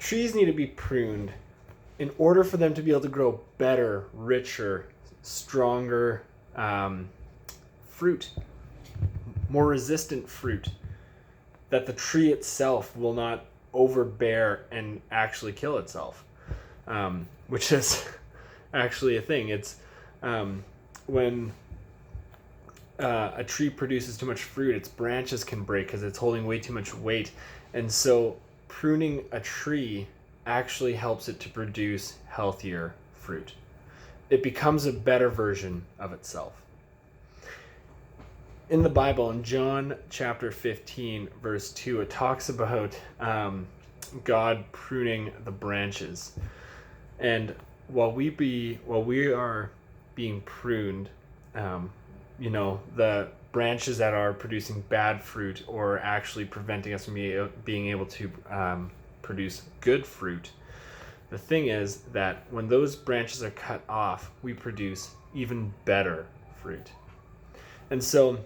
trees need to be pruned in order for them to be able to grow better, richer, stronger fruit, more resistant fruit, that the tree itself will not overbear and actually kill itself, which is actually a thing. It's when a tree produces too much fruit, its branches can break because it's holding way too much weight. And so pruning a tree actually helps it to produce healthier fruit. It becomes a better version of itself. In the Bible, in John chapter 15, verse 2, it talks about God pruning the branches. And while we are being pruned, the branches that are producing bad fruit or actually preventing us from being able to produce good fruit, the thing is that when those branches are cut off, we produce even better fruit. And so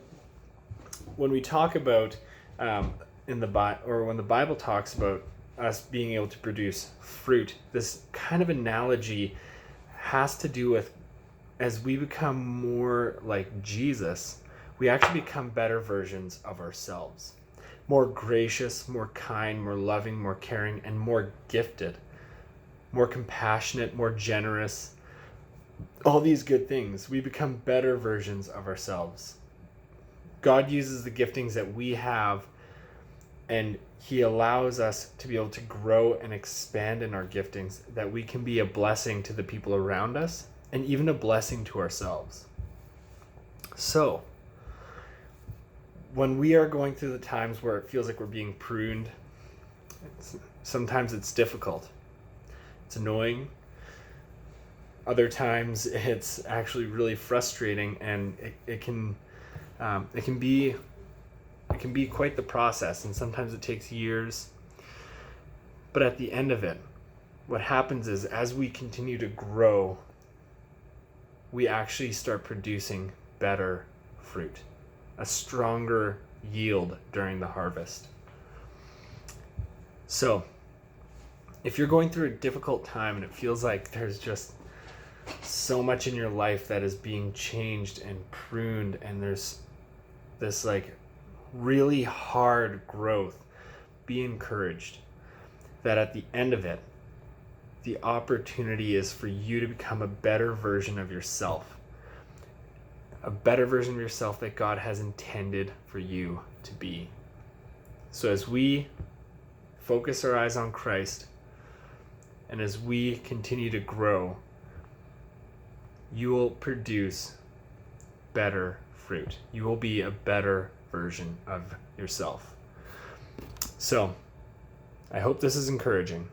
when we talk about when the Bible talks about us being able to produce fruit, this kind of analogy has to do with, as we become more like Jesus, we actually become better versions of ourselves. More gracious, more kind, more loving, more caring, and more gifted. More compassionate, more generous. All these good things. We become better versions of ourselves. God uses the giftings that we have, and he allows us to be able to grow and expand in our giftings, that we can be a blessing to the people around us and even a blessing to ourselves. So, when we are going through the times where it feels like we're being pruned, sometimes it's difficult. It's annoying. Other times it's actually really frustrating, and it can be quite the process, and sometimes it takes years. But at the end of it, what happens is, as we continue to grow, we actually start producing better fruit, a stronger yield during the harvest. So, if you're going through a difficult time and it feels like there's just so much in your life that is being changed and pruned, and there's this really hard growth, be encouraged that at the end of it, the opportunity is for you to become a better version of yourself. A better version of yourself that God has intended for you to be. So as we focus our eyes on Christ, and as we continue to grow, you will produce better fruit. You will be a better version of yourself. So, I hope this is encouraging.